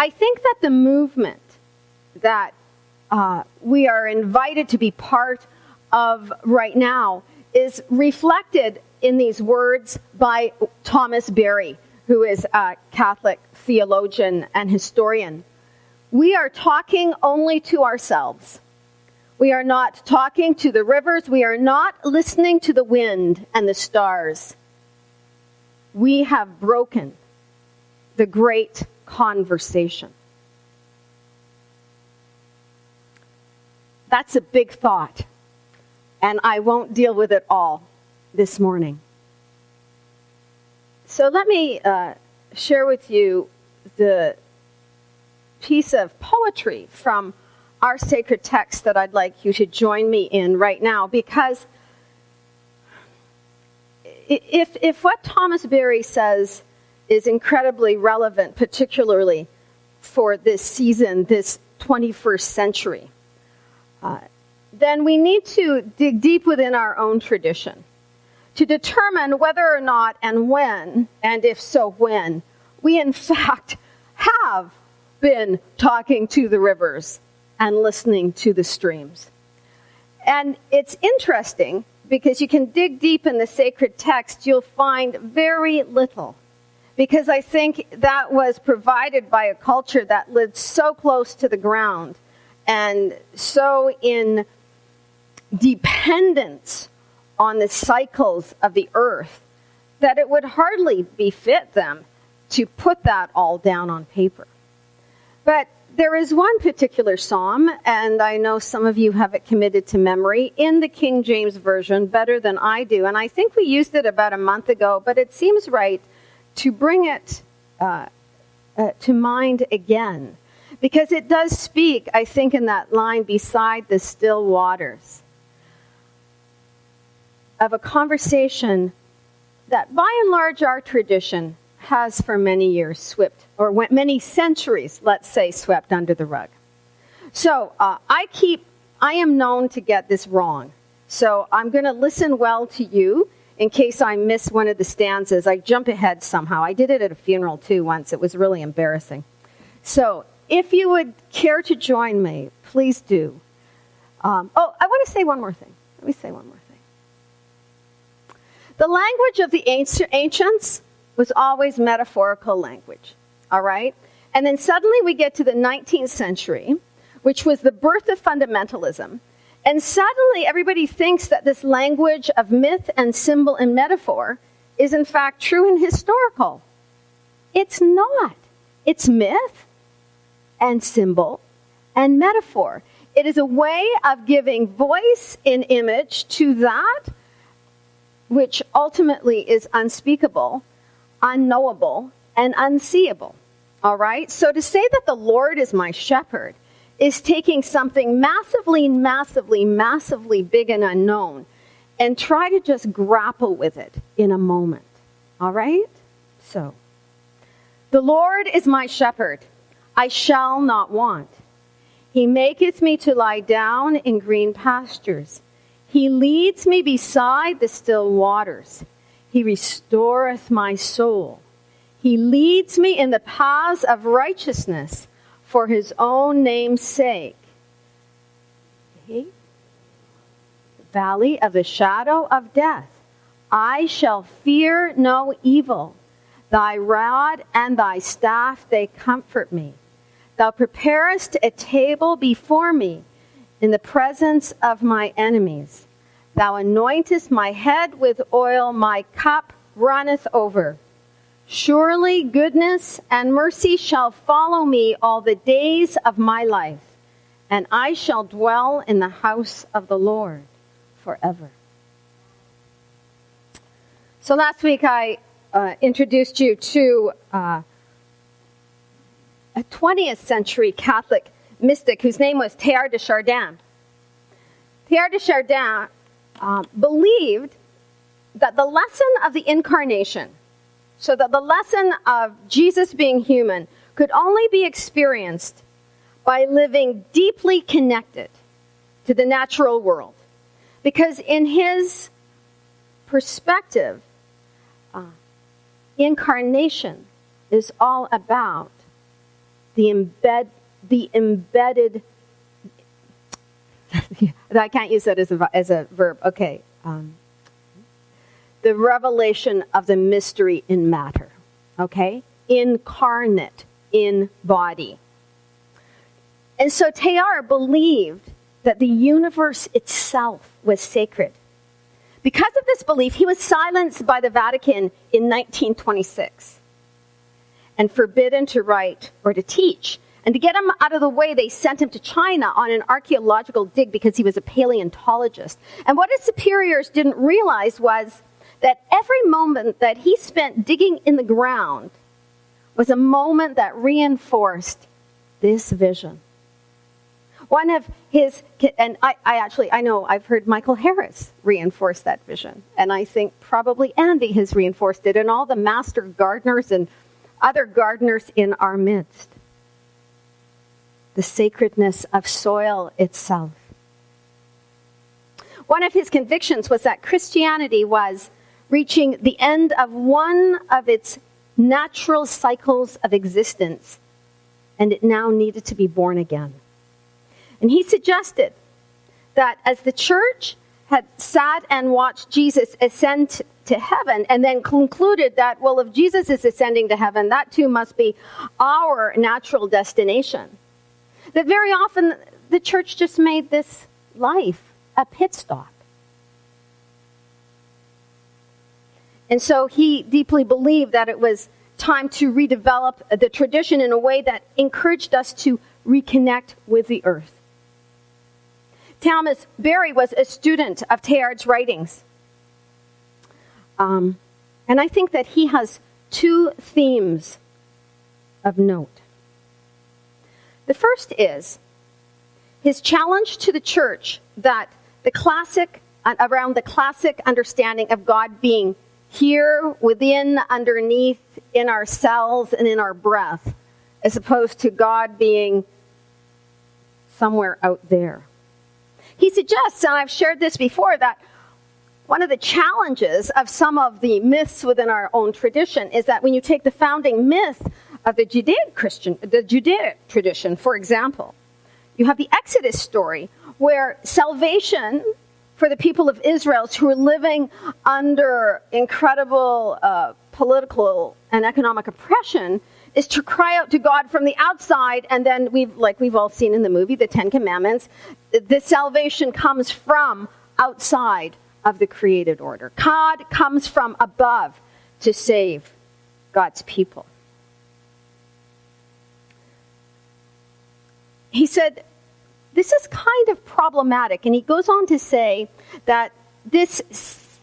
I think that the movement that we are invited to be part of right now is reflected in these words by Thomas Berry, who is a Catholic theologian and historian. We are talking only to ourselves. We are not talking to the rivers. We are not listening to the wind and the stars. We have broken the great conversation. That's a big thought, and I won't deal with it all this morning. So let me share with you the piece of poetry from our sacred text that I'd like you to join me in right now, because if what Thomas Berry says is incredibly relevant, particularly for this season, this 21st century, then we need to dig deep within our own tradition to determine whether or not and when, and if so when, we in fact have been talking to the rivers and listening to the streams. And it's interesting because you can dig deep in the sacred text, you'll find very little. Because I think that was provided by a culture that lived so close to the ground and so in dependence on the cycles of the earth that it would hardly befit them to put that all down on paper. But there is one particular psalm, and I know some of you have it committed to memory, in the King James Version better than I do. And I think we used it about a month ago, but it seems right to bring it to mind again. Because it does speak, I think, in that line, beside the still waters, of a conversation that by and large our tradition has for many years swept, or many centuries, let's say, swept under the rug. So I am known to get this wrong. So I'm going to listen well to you in case I miss one of the stanzas. I jump ahead somehow. I did it at a funeral too once. It was really embarrassing. So if you would care to join me, please do. I want to say one more thing. Let me say one more thing. The language of the ancients was always metaphorical language, all right? And then suddenly we get to the 19th century, which was the birth of fundamentalism. And suddenly everybody thinks that this language of myth and symbol and metaphor is in fact true and historical. It's not. It's myth and symbol and metaphor. It is a way of giving voice in image to that which ultimately is unspeakable, unknowable, and unseeable. All right? So to say that the Lord is my shepherd is taking something massively, massively, massively big and unknown and try to just grapple with it in a moment. All right? So, the Lord is my shepherd. I shall not want. He maketh me to lie down in green pastures. He leads me beside the still waters. He restoreth my soul. He leads me in the paths of righteousness for his own name's sake. Okay. Valley of the shadow of death, I shall fear no evil. Thy rod and thy staff, they comfort me. Thou preparest a table before me in the presence of my enemies. Thou anointest my head with oil, my cup runneth over. Surely goodness and mercy shall follow me all the days of my life, and I shall dwell in the house of the Lord forever. So last week I introduced you to a 20th century Catholic mystic whose name was Teilhard de Chardin. Teilhard de Chardin believed that the lesson of the incarnation, so that the lesson of Jesus being human, could only be experienced by living deeply connected to the natural world. Because in his perspective, incarnation is all about the embedded, I can't use that as a verb, okay. The revelation of the mystery in matter, okay? Incarnate in body. And so Teilhard believed that the universe itself was sacred. Because of this belief, he was silenced by the Vatican in 1926 and forbidden to write or to teach. And to get him out of the way, they sent him to China on an archaeological dig because he was a paleontologist. And what his superiors didn't realize was that every moment that he spent digging in the ground was a moment that reinforced this vision. One of his, and I know I've heard Michael Harris reinforce that vision. And I think probably Andy has reinforced it, and all the master gardeners and other gardeners in our midst. The sacredness of soil itself. One of his convictions was that Christianity was reaching the end of one of its natural cycles of existence, and it now needed to be born again. And he suggested that as the church had sat and watched Jesus ascend to heaven, and then concluded that, well, if Jesus is ascending to heaven, that too must be our natural destination. That very often the church just made this life a pit stop. And so he deeply believed that it was time to redevelop the tradition in a way that encouraged us to reconnect with the earth. Thomas Berry was a student of Teilhard's writings. And I think that he has two themes of note. The first is his challenge to the church that around the classic understanding of God being here, within, underneath, in our cells, and in our breath, as opposed to God being somewhere out there. He suggests, and I've shared this before, that one of the challenges of some of the myths within our own tradition is that when you take the founding myth of the Judaic tradition, for example, you have the Exodus story, where salvation for the people of Israel who are living under incredible political and economic oppression is to cry out to God from the outside, and then we've all seen in the movie, the Ten Commandments, the salvation comes from outside of the created order. God comes from above to save God's people. He said, this is kind of problematic, and he goes on to say that this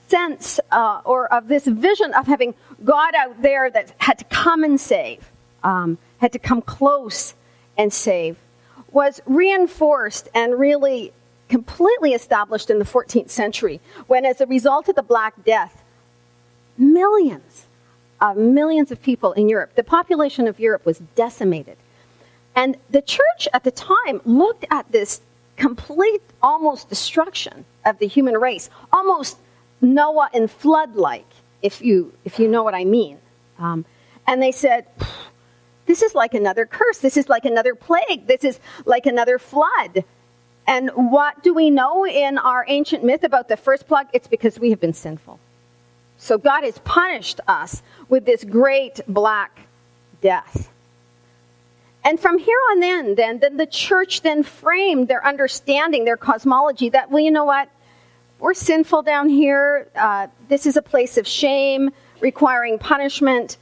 sense or of this vision of having God out there that had to come and save, had to come close and save, was reinforced and really completely established in the 14th century, when as a result of the Black Death, millions of people in Europe, the population of Europe was decimated. And the church at the time looked at this complete, almost destruction of the human race, almost Noah and flood-like, if you know what I mean. And they said, this is like another curse. This is like another plague. This is like another flood. And what do we know in our ancient myth about the first plague? It's because we have been sinful. So God has punished us with this great Black Death. And from here on in, then the church then framed their understanding, their cosmology, that, well, you know what? We're sinful down here. This is a place of shame, requiring punishment.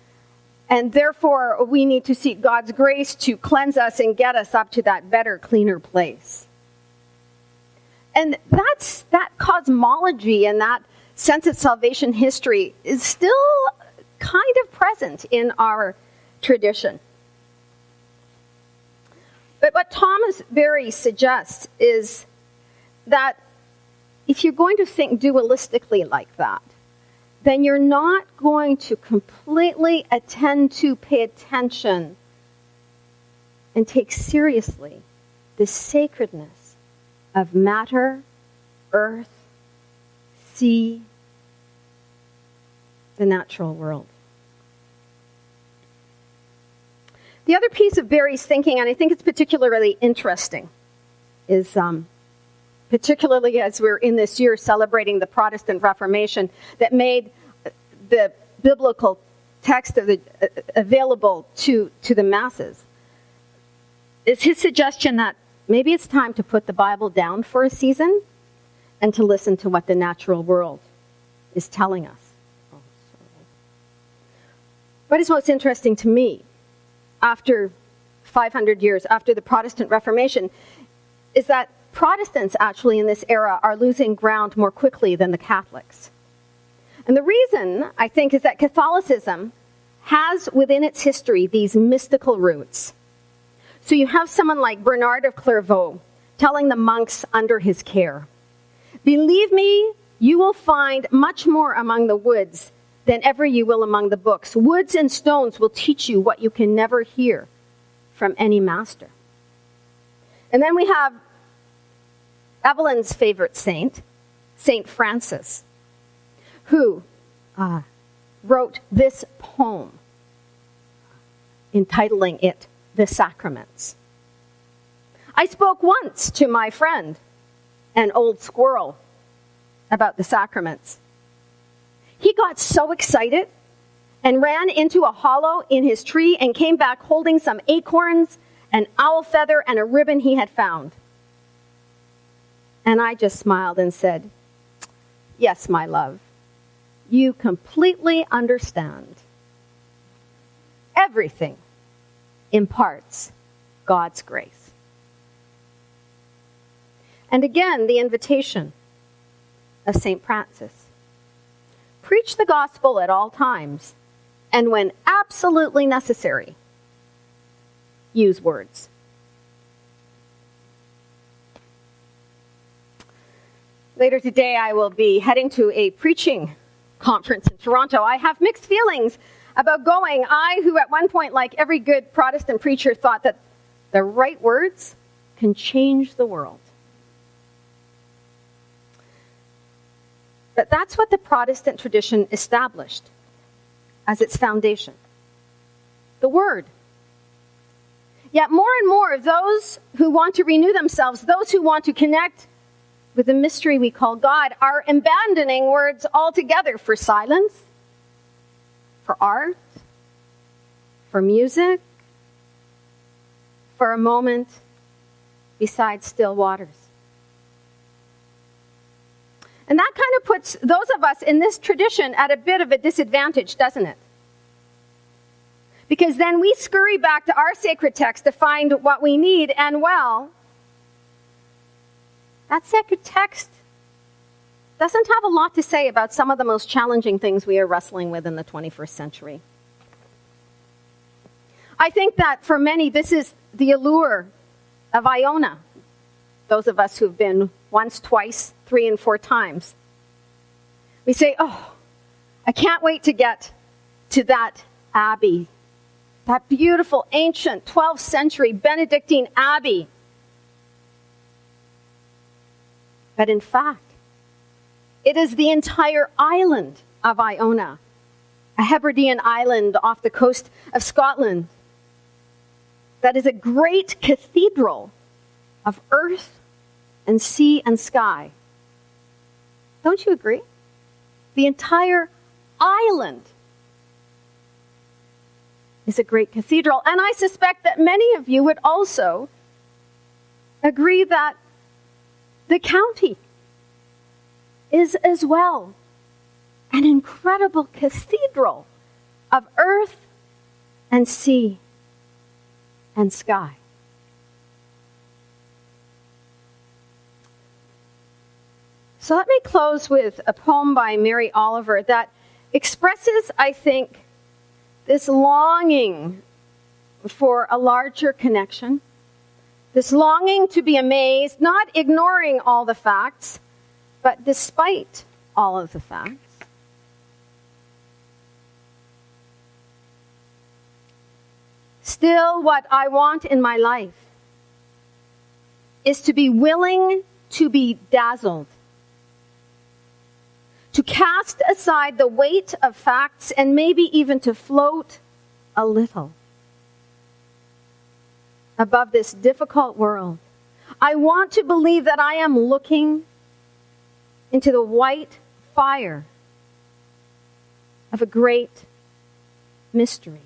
And therefore, we need to seek God's grace to cleanse us and get us up to that better, cleaner place. And that cosmology and that sense of salvation history is still kind of present in our tradition. But what Thomas Berry suggests is that if you're going to think dualistically like that, then you're not going to completely pay attention and take seriously the sacredness of matter, earth, sea, the natural world. The other piece of Barry's thinking, and I think it's particularly interesting, is particularly as we're in this year celebrating the Protestant Reformation that made the biblical text available to the masses, is his suggestion that maybe it's time to put the Bible down for a season and to listen to what the natural world is telling us. What is most interesting to me after 500 years after the Protestant Reformation is that Protestants actually in this era are losing ground more quickly than the Catholics. And the reason, I think, is that Catholicism has within its history these mystical roots. So you have someone like Bernard of Clairvaux telling the monks under his care, "Believe me, you will find much more among the woods than ever you will among the books. Woods and stones will teach you what you can never hear from any master." And then we have Evelyn's favorite saint, Saint Francis, who wrote this poem, entitling it "The Sacraments." "I spoke once to my friend, an old squirrel, about the sacraments. He got so excited and ran into a hollow in his tree and came back holding some acorns, an owl feather, and a ribbon he had found. And I just smiled and said, 'Yes, my love, you completely understand. Everything imparts God's grace.'" And again, the invitation of St. Francis. Preach the gospel at all times, and when absolutely necessary, use words. Later today, I will be heading to a preaching conference in Toronto. I have mixed feelings about going. I, who at one point, like every good Protestant preacher, thought that the right words can change the world. But that's what the Protestant tradition established as its foundation. The Word. Yet more and more of those who want to renew themselves, those who want to connect with the mystery we call God, are abandoning words altogether for silence, for art, for music, for a moment beside still waters. And that kind of puts those of us in this tradition at a bit of a disadvantage, doesn't it? Because then we scurry back to our sacred text to find what we need, and well, that sacred text doesn't have a lot to say about some of the most challenging things we are wrestling with in the 21st century. I think that for many, this is the allure of Iona. Those of us who've been once, twice, 3 and 4 times. We say, "Oh, I can't wait to get to that abbey, that beautiful ancient 12th century Benedictine abbey." But in fact, it is the entire island of Iona, a Hebridean island off the coast of Scotland, that is a great cathedral of earth and sea and sky. Don't you agree? The entire island is a great cathedral. And I suspect that many of you would also agree that the county is as well an incredible cathedral of earth and sea and sky. So let me close with a poem by Mary Oliver that expresses, I think, this longing for a larger connection, this longing to be amazed, not ignoring all the facts, but despite all of the facts. Still, what I want in my life is to be willing to be dazzled, to cast aside the weight of facts and maybe even to float a little. above this difficult world. I want to believe that I am looking into the white fire of a great mystery.